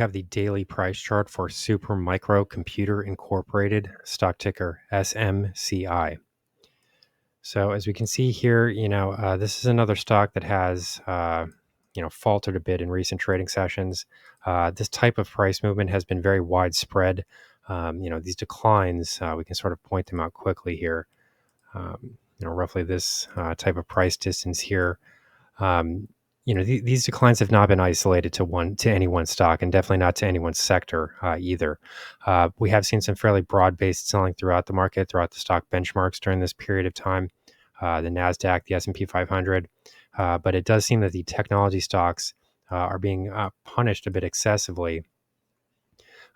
have the daily price chart for Super Micro Computer Incorporated, stock ticker SMCI. So as we can see here, this is another stock that has, faltered a bit in recent trading sessions. This type of price movement has been very widespread. These declines, we can sort of point them out quickly here. Roughly this type of price distance here. These declines have not been isolated to any one stock, and definitely not to any one sector either. We have seen some fairly broad-based selling throughout the market, throughout the stock benchmarks during this period of time, the NASDAQ, the S&P 500. But it does seem that the technology stocks are being punished a bit excessively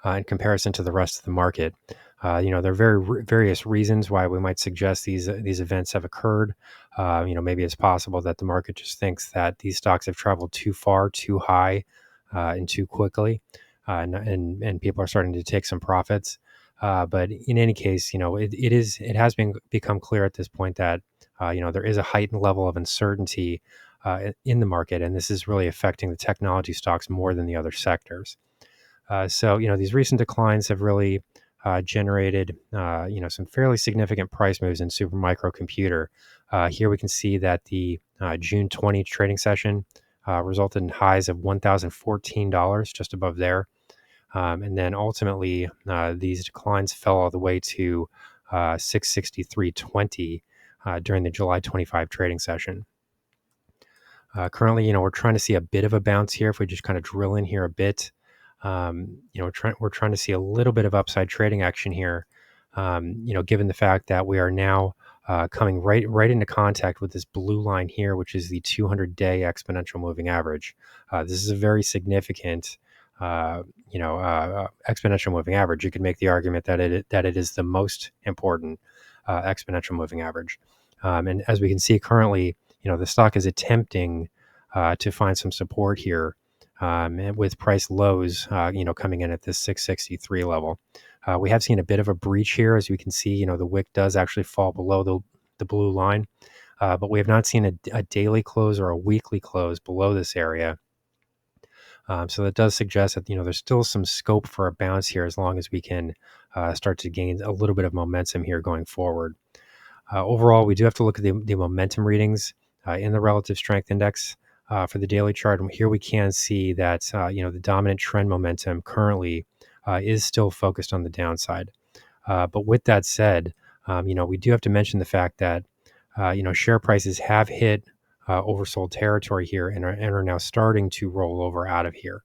in comparison to the rest of the market. There are various reasons why we might suggest these events have occurred. Maybe it's possible that the market just thinks that these stocks have traveled too far, too high, and too quickly, and people are starting to take some profits. But in any case, it has become clear at this point that there is a heightened level of uncertainty in the market, and this is really affecting the technology stocks more than the other sectors. So these recent declines have really generated some fairly significant price moves in super micro computer. Here we can see that the June 20 trading session resulted in highs of $1,014, just above there. And then ultimately, these declines fell all the way to 663.20 during the July 25 trading session. Currently, we're trying to see a bit of a bounce here. If we just kind of drill in here a bit, we're trying to see a little bit of upside trading action here. Given the fact that we are now coming right into contact with this blue line here, which is the 200-day exponential moving average. This is a very significant, exponential moving average. You could make the argument that it is the most important exponential moving average. And as we can see currently, the stock is attempting to find some support here. And with price lows, coming in at this 663 level. We have seen a bit of a breach here. As you can see, the wick does actually fall below the blue line, but we have not seen a daily close or a weekly close below this area. So that does suggest that, there's still some scope for a bounce here as long as we can start to gain a little bit of momentum here going forward. Overall, we do have to look at the momentum readings in the relative strength index. For the daily chart, and here we can see that the dominant trend momentum currently is still focused on the downside. But with that said, we do have to mention the fact that share prices have hit oversold territory here and are now starting to roll over out of here.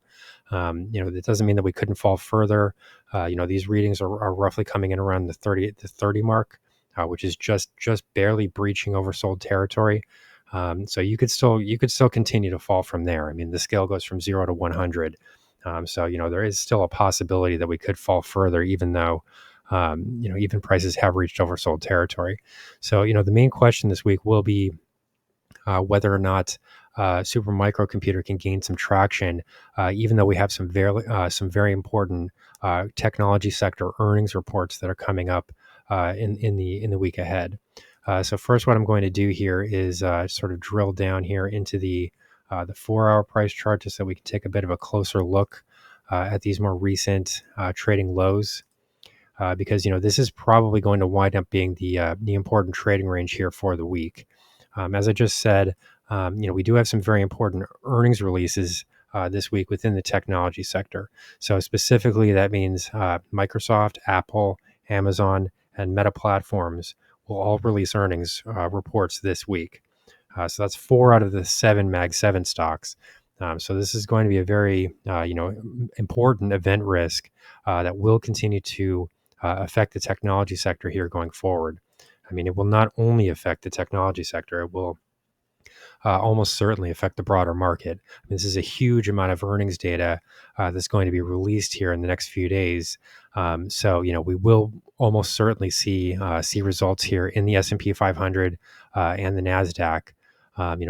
That doesn't mean that we couldn't fall further. These readings are roughly coming in around the 30 mark, which is just barely breaching oversold territory. So you could still continue to fall from there. I mean, the scale goes from 0 to 100. So there is still a possibility that we could fall further, even though even prices have reached oversold territory. So the main question this week will be whether or not super microcomputer can gain some traction, even though we have some very important technology sector earnings reports that are coming up in the week ahead. So first, what I'm going to do here is sort of drill down here into the 4-hour price chart, just so we can take a bit of a closer look at these more recent trading lows, because this is probably going to wind up being the important trading range here for the week. As I just said, we do have some very important earnings releases this week within the technology sector. So specifically, that means Microsoft, Apple, Amazon, and Meta Platforms will all release earnings reports this week. So that's 4 out of the 7 Mag 7 stocks. So this is going to be a very important event risk that will continue to affect the technology sector here going forward. I mean, it will not only affect the technology sector, it will almost certainly affect the broader market. I mean, this is a huge amount of earnings data that's going to be released here in the next few days. So we will almost certainly see results here in the S&P 500 and the NASDAQ,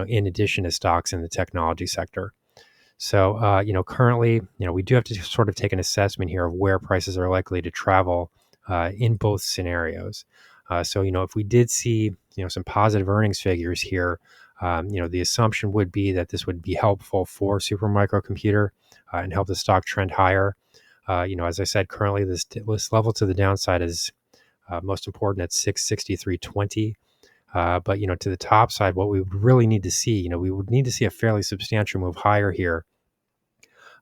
in addition to stocks in the technology sector. So, currently, we do have to sort of take an assessment here of where prices are likely to travel in both scenarios. So, if we did see, some positive earnings figures here, The assumption would be that this would be helpful for Supermicrocomputer and help the stock trend higher. As I said, currently this level to the downside is most important at 663.20. But to the top side, what we would really need to see, we would need to see a fairly substantial move higher here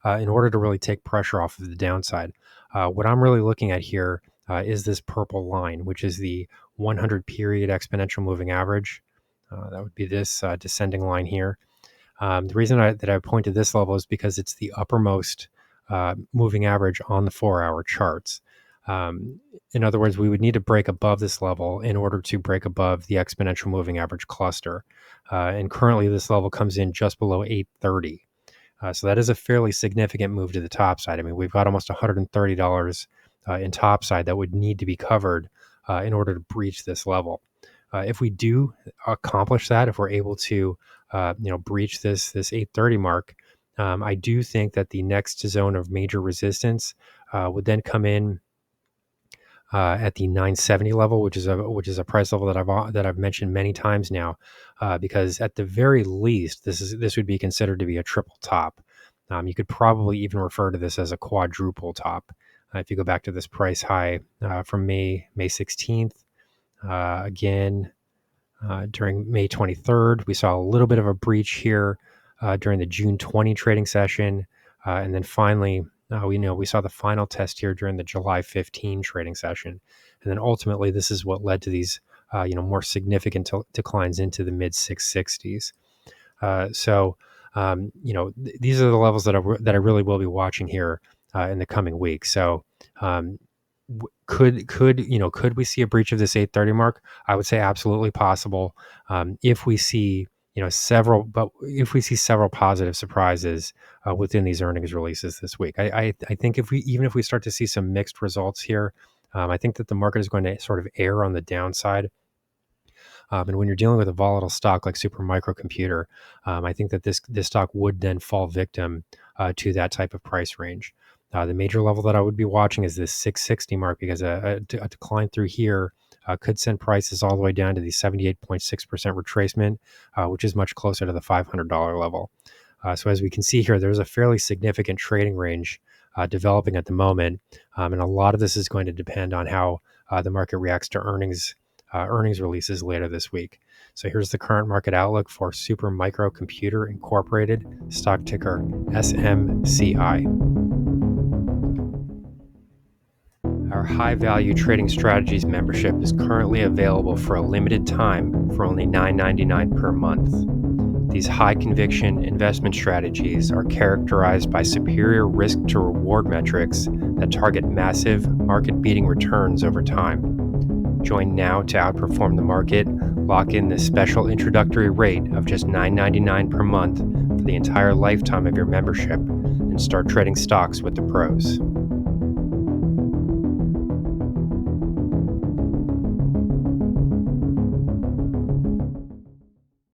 in order to really take pressure off of the downside. What I'm really looking at here is this purple line, which is the 100 period exponential moving average. That would be this descending line here. The reason that I point to this level is because it's the uppermost moving average on the 4-hour charts. In other words, we would need to break above this level in order to break above the exponential moving average cluster. And currently this level comes in just below 830. So that is a fairly significant move to the top side. I mean, we've got almost $130 in top side that would need to be covered in order to breach this level. If we do accomplish that, if we're able to, breach this 830 mark, I do think that the next zone of major resistance would then come in at the 970 level, which is a price level that I've mentioned many times now, because at the very least, this would be considered to be a triple top. You could probably even refer to this as a quadruple top. If you go back to this price high from May 16th, again during May 23rd, we saw a little bit of a breach here during the June 20 trading session, and then finally. We saw the final test here during the July 15 trading session. And then ultimately, this is what led to these, more significant declines into the mid 660s. These are the levels that I really will be watching here in the coming weeks. So could we see a breach of this 830 mark? I would say absolutely possible. If we see several positive surprises within these earnings releases this week. I think if we start to see some mixed results here, I think that the market is going to sort of err on the downside. And when you're dealing with a volatile stock like Supermicrocomputer, I think that this stock would then fall victim to that type of price range. The major level that I would be watching is this 660 mark, because a decline through here could send prices all the way down to the 78.6% retracement, which is much closer to the $500 level. So as we can see here, there's a fairly significant trading range developing at the moment, and a lot of this is going to depend on how the market reacts to earnings releases later this week. So here's the current market outlook for Supermicrocomputer Incorporated, stock ticker SMCI. Our high-value trading strategies membership is currently available for a limited time for only $9.99 per month. These high-conviction investment strategies are characterized by superior risk-to-reward metrics that target massive, market-beating returns over time. Join now to outperform the market. Lock in this special introductory rate of just $9.99 per month for the entire lifetime of your membership, and start trading stocks with the pros.